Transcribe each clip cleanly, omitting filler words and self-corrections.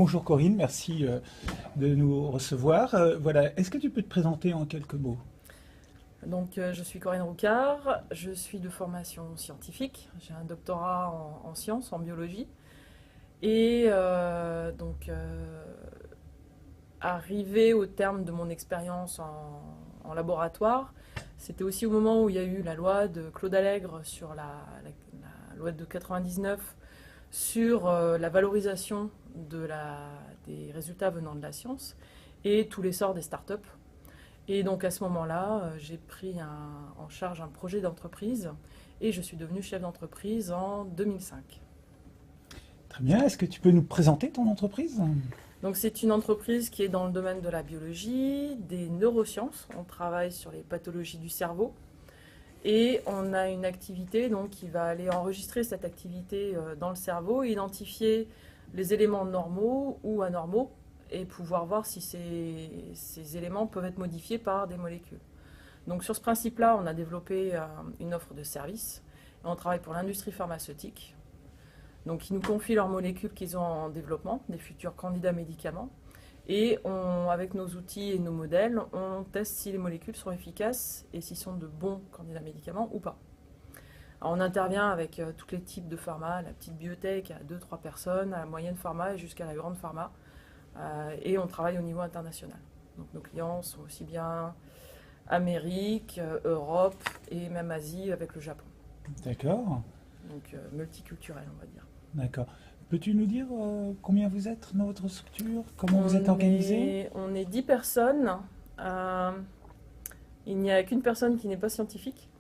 Bonjour Corinne, merci de nous recevoir. Voilà, est-ce que tu peux te présenter en quelques mots? Donc, je suis Corinne Roucard, je suis de formation scientifique, j'ai un doctorat en sciences, en biologie, et arrivé au terme de mon expérience en laboratoire, c'était aussi au moment où il y a eu la loi de Claude Allègre sur la loi de 99 sur la valorisation des résultats venant de la science et tout l'essor des startups. Et donc à ce moment-là, j'ai pris en charge un projet d'entreprise et je suis devenue chef d'entreprise en 2005. Très bien, est-ce que tu peux nous présenter ton entreprise? Donc c'est une entreprise qui est dans le domaine de la biologie, des neurosciences. On travaille sur les pathologies du cerveau et on a une activité donc, qui va aller enregistrer cette activité dans le cerveau, identifier les éléments normaux ou anormaux et pouvoir voir si ces éléments peuvent être modifiés par des molécules. Donc sur ce principe-là, on a développé une offre de service. On travaille pour l'industrie pharmaceutique. Donc ils nous confient leurs molécules qu'ils ont en développement, des futurs candidats médicaments. Et avec nos outils et nos modèles, on teste si les molécules sont efficaces et s'ils sont de bons candidats médicaments ou pas. Alors on intervient avec tous les types de pharma, la petite biotech à 2-3 personnes, à la moyenne pharma et jusqu'à la grande pharma. Et on travaille au niveau international. Donc nos clients sont aussi bien Amérique, Europe et même Asie avec le Japon. D'accord, Donc multiculturel, on va dire. d'accord. Peux-tu nous dire combien vous êtes dans votre structure? Comment vous êtes organisé? On est 10 personnes. Euh, il n'y a qu'une personne qui n'est pas scientifique.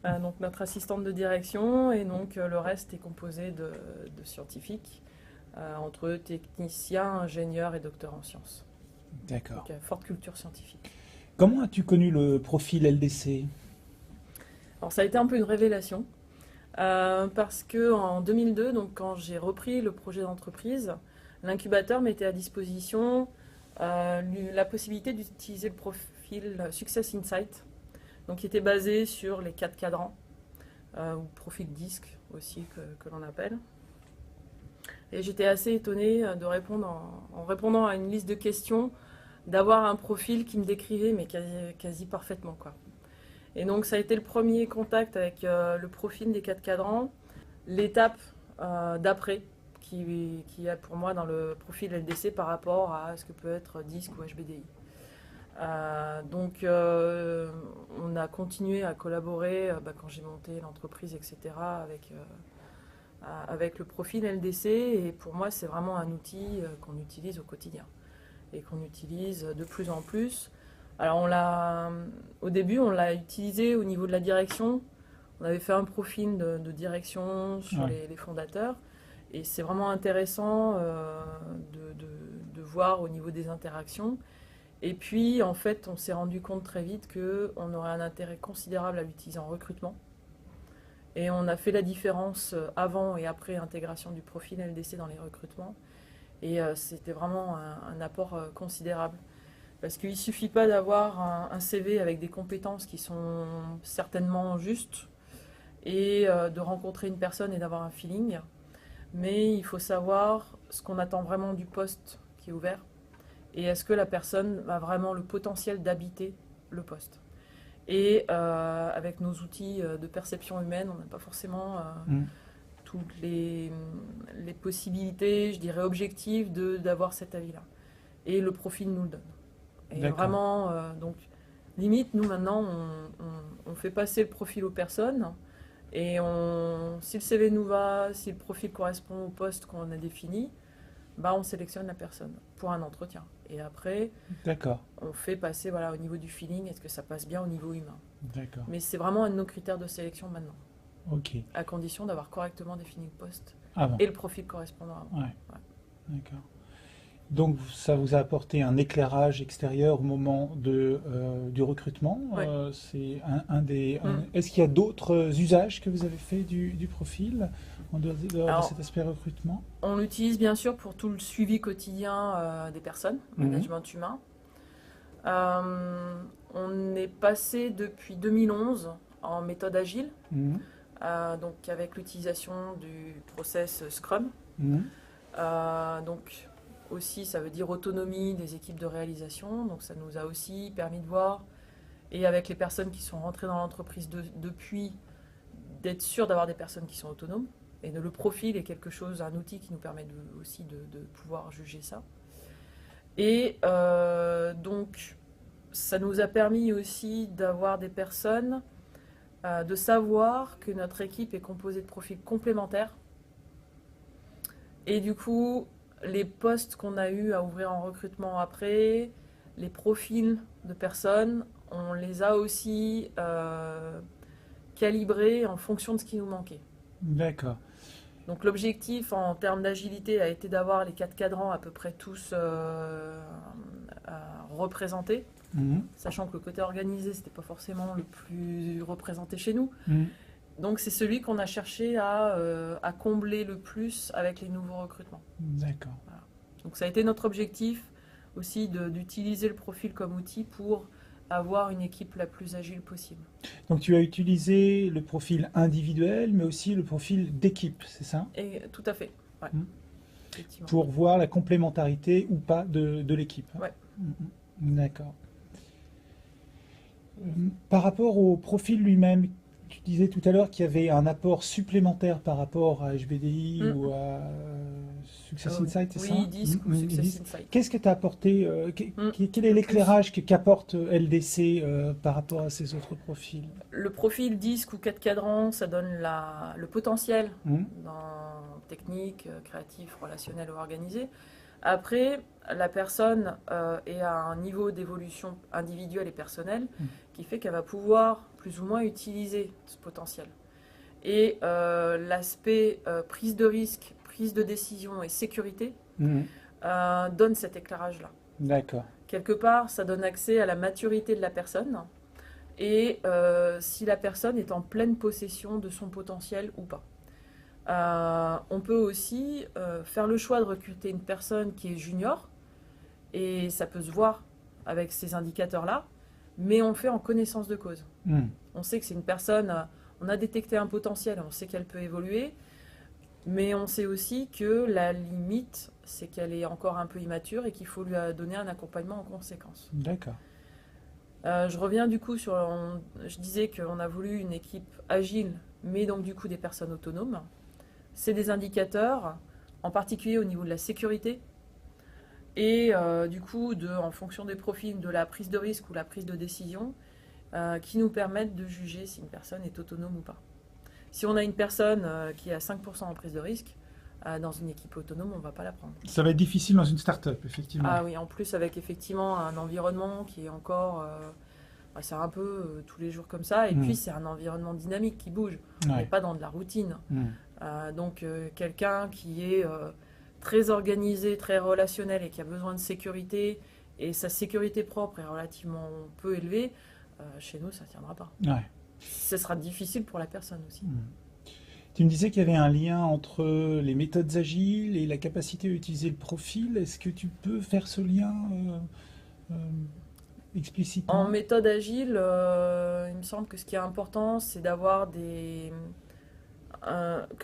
Donc notre assistante de direction et donc le reste est composé de scientifiques entre techniciens, ingénieurs et docteurs en sciences. D'accord. Donc forte culture scientifique. Comment as-tu connu le profil LDC? Alors ça a été un peu une révélation parce que en 2002, donc quand j'ai repris le projet d'entreprise, l'incubateur mettait à disposition la possibilité d'utiliser le profil Success Insight, donc qui était basé sur les 4 cadrans ou profil disque aussi que l'on appelle. Et j'étais assez étonnée de répondre en répondant à une liste de questions, d'avoir un profil qui me décrivait mais quasi parfaitement quoi. Et donc ça a été le premier contact avec le profil des 4 cadrans, l'étape d'après qui a pour moi dans le profil LDC par rapport à ce que peut être disque ou HBDI. On a continué à collaborer quand j'ai monté l'entreprise, etc. Avec le profil LDC et pour moi c'est vraiment un outil qu'on utilise au quotidien et qu'on utilise de plus en plus. Alors au début on l'a utilisé au niveau de la direction, on avait fait un profil de direction sur Ouais. les fondateurs et c'est vraiment intéressant de voir au niveau des interactions. Et puis en fait on s'est rendu compte très vite qu'on aurait un intérêt considérable à l'utiliser en recrutement. Et on a fait la différence avant et après intégration du profil LDC dans les recrutements. Et c'était vraiment un apport considérable. Parce qu'il ne suffit pas d'avoir un CV avec des compétences qui sont certainement justes et de rencontrer une personne et d'avoir un feeling. Mais il faut savoir ce qu'on attend vraiment du poste qui est ouvert et est-ce que la personne a vraiment le potentiel d'habiter le poste. Et avec nos outils de perception humaine, on n'a pas forcément Mm. toutes les possibilités, je dirais, objectives d'avoir cet avis-là. Et le profil nous le donne. Et D'accord. vraiment, donc, limite, nous maintenant, on fait passer le profil aux personnes. Et si le CV nous va, si le profil correspond au poste qu'on a défini, bah, on sélectionne la personne pour un entretien. Et après, D'accord. on fait passer voilà, au niveau du feeling, est-ce que ça passe bien au niveau humain. D'accord. Mais c'est vraiment un de nos critères de sélection maintenant, Ok. à condition d'avoir correctement défini le poste Ah bon. et le profil correspondant avant. Ouais. Ouais. D'accord. Donc ça vous a apporté un éclairage extérieur au moment du recrutement. Ouais. C'est un des. Mm. Est-ce qu'il y a d'autres usages que vous avez fait du profil en dehors de Alors, cet aspect recrutement? on l'utilise bien sûr pour tout le suivi quotidien des personnes, Mhm. management humain. On est passé depuis 2011 en méthode agile, Mhm. donc avec l'utilisation du process Scrum. Mhm. Donc aussi, ça veut dire autonomie des équipes de réalisation. Donc ça nous a aussi permis de voir, et avec les personnes qui sont rentrées dans l'entreprise depuis, d'être sûr d'avoir des personnes qui sont autonomes. Et le profil est quelque chose, un outil qui nous permet aussi de pouvoir juger ça. Et donc, ça nous a permis aussi d'avoir des personnes, de savoir que notre équipe est composée de profils complémentaires. Et du coup, les postes qu'on a eu à ouvrir en recrutement après, les profils de personnes, on les a aussi calibrés en fonction de ce qui nous manquait. D'accord. Donc l'objectif en termes d'agilité a été d'avoir les 4 cadrans à peu près tous représentés, sachant que le côté organisé, c'était pas forcément le plus représenté chez nous. Donc c'est celui qu'on a cherché à combler le plus avec les nouveaux recrutements. D'accord. Voilà. Donc ça a été notre objectif aussi d'utiliser le profil comme outil pour avoir une équipe la plus agile possible. Donc tu as utilisé le profil individuel, mais aussi le profil d'équipe, c'est ça? Et tout à fait, ouais. Effectivement. Pour voir la complémentarité ou pas de l'équipe. Ouais. D'accord. Par rapport au profil lui-même, tu disais tout à l'heure qu'il y avait un apport supplémentaire par rapport à HBDI ou à Success Insight, c'est ça? Oui, DISC ou Success Insight. Qu'est-ce que tu as apporté quel est l'éclairage qu'apporte LDC par rapport à ces autres profils? Le profil DISC ou 4 cadrans, ça donne le potentiel dans technique, créatif, relationnel ou organisé. Après, la personne est à un niveau d'évolution individuelle et personnelle qui fait qu'elle va pouvoir plus ou moins utiliser ce potentiel. Et l'aspect prise de risque, prise de décision et sécurité donne cet éclairage-là. D'accord. Quelque part, ça donne accès à la maturité de la personne et si la personne est en pleine possession de son potentiel ou pas. On peut aussi faire le choix de recruter une personne qui est junior, et ça peut se voir avec ces indicateurs-là, mais on le fait en connaissance de cause. On sait que c'est une personne, on a détecté un potentiel, on sait qu'elle peut évoluer, mais on sait aussi que la limite, c'est qu'elle est encore un peu immature et qu'il faut lui donner un accompagnement en conséquence. D'accord. Je reviens du coup sur, je disais qu'on a voulu une équipe agile, mais donc du coup des personnes autonomes. C'est des indicateurs, en particulier au niveau de la sécurité, et du coup, en fonction des profils, de la prise de risque ou la prise de décision, qui nous permettent de juger si une personne est autonome ou pas. Si on a une personne qui a 5% en prise de risque, dans une équipe autonome, on ne va pas la prendre. Ça va être difficile dans une start-up, effectivement. Ah oui, en plus avec effectivement un environnement qui est encore... c'est un peu tous les jours comme ça, et puis c'est un environnement dynamique qui bouge, on n'est pas dans de la routine. Donc quelqu'un qui est très organisé, très relationnel et qui a besoin de sécurité, et sa sécurité propre est relativement peu élevée, chez nous ça ne tiendra pas. Ce sera difficile pour la personne aussi. Tu me disais qu'il y avait un lien entre les méthodes agiles et la capacité à utiliser le profil. Est-ce que tu peux faire ce lien explicitement? En méthode agile, il me semble que ce qui est important, c'est d'avoir que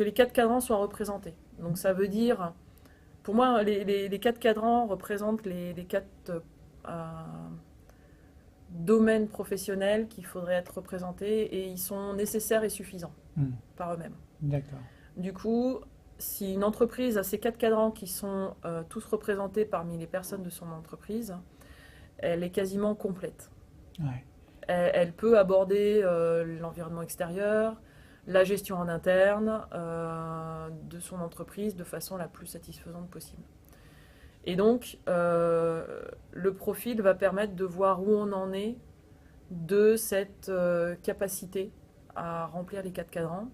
les 4 cadrans soient représentés. Donc ça veut dire, pour moi, les 4 cadrans représentent les 4 domaines professionnels qu'il faudrait être représentés, et ils sont nécessaires et suffisants par eux-mêmes. D'accord. Du coup, si une entreprise a ces 4 cadrans qui sont tous représentés parmi les personnes de son entreprise, elle est quasiment complète. Elle peut aborder l'environnement extérieur, la gestion en interne de son entreprise de façon la plus satisfaisante possible. Et donc, le profil va permettre de voir où on en est de cette capacité à remplir les 4 cadrans.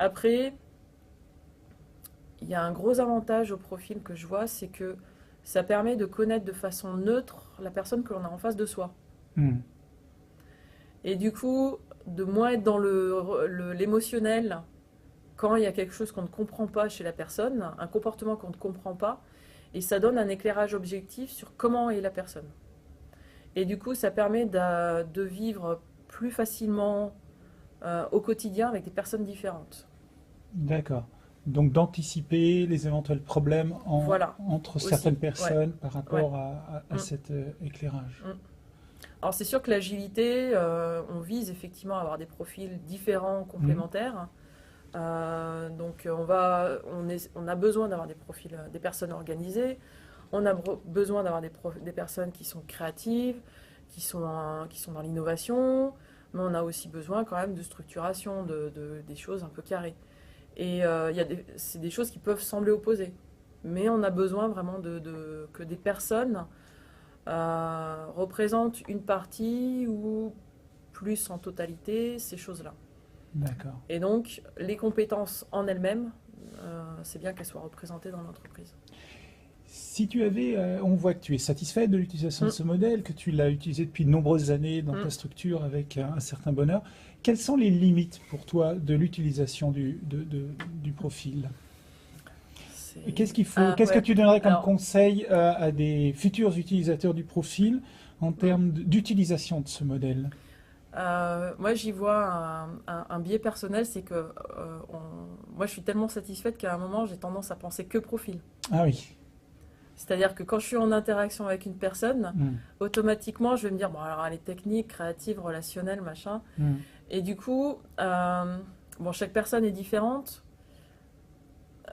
Après, il y a un gros avantage au profil que je vois, c'est que ça permet de connaître de façon neutre la personne que l'on a en face de soi. Et du coup, de moins être dans l'émotionnel quand il y a quelque chose qu'on ne comprend pas chez la personne, un comportement qu'on ne comprend pas, et ça donne un éclairage objectif sur comment est la personne. Et du coup, ça permet de vivre plus facilement au quotidien avec des personnes différentes. D'accord. Donc d'anticiper les éventuels problèmes Voilà, entre aussi. certaines personnes Ouais. par rapport Ouais. à Mm. cet éclairage. Mm. Alors c'est sûr que l'agilité, on vise effectivement à avoir des profils différents, complémentaires. Donc on a besoin d'avoir des profils, des personnes organisées. On a besoin d'avoir des personnes qui sont créatives, qui sont dans l'innovation. Mais on a aussi besoin quand même de structuration, des choses un peu carrées. Et c'est des choses qui peuvent sembler opposées. Mais on a besoin vraiment que des personnes représentent une partie ou plus en totalité ces choses-là. D'accord. Et donc, les compétences en elles-mêmes, c'est bien qu'elles soient représentées dans l'entreprise. Si tu avais, on voit que tu es satisfait de l'utilisation de ce modèle, que tu l'as utilisé depuis de nombreuses années dans ta structure avec un certain bonheur. Quelles sont les limites pour toi de l'utilisation du profil? Qu'est-ce qu'il faut, qu'est-ce que tu donnerais comme conseil à des futurs utilisateurs du profil en termes d'utilisation de ce modèle? Moi, j'y vois un biais personnel, c'est que moi, je suis tellement satisfaite qu'à un moment, j'ai tendance à penser que profil. Ah oui. C'est-à-dire que quand je suis en interaction avec une personne, automatiquement, je vais me dire, bon, alors elle est technique, créative, relationnelle, machin. Et du coup, bon, chaque personne est différente,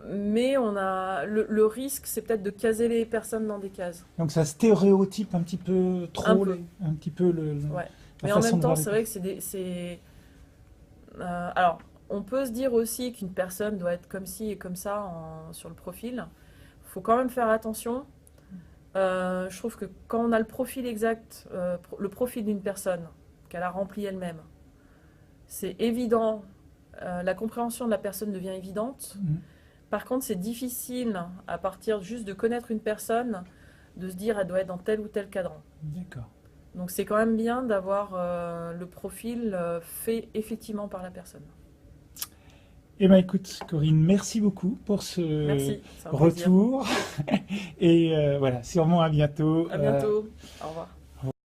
mais on a le risque, c'est peut-être de caser les personnes dans des cases. Donc ça stéréotype un petit peu trop, un petit peu ouais. Mais en même temps, c'est vrai que alors, on peut se dire aussi qu'une personne doit être comme ci et comme ça sur le profil. Il faut quand même faire attention. Je trouve que quand on a le profil exact, le profil d'une personne, qu'elle a rempli elle-même, c'est évident, la compréhension de la personne devient évidente. Par contre, c'est difficile, à partir juste de connaître une personne, de se dire elle doit être dans tel ou tel cadran. D'accord. Donc c'est quand même bien d'avoir le profil fait effectivement par la personne. Eh bien, écoute, Corinne, merci beaucoup pour ce retour. Et voilà, sûrement à bientôt. À bientôt. Au revoir.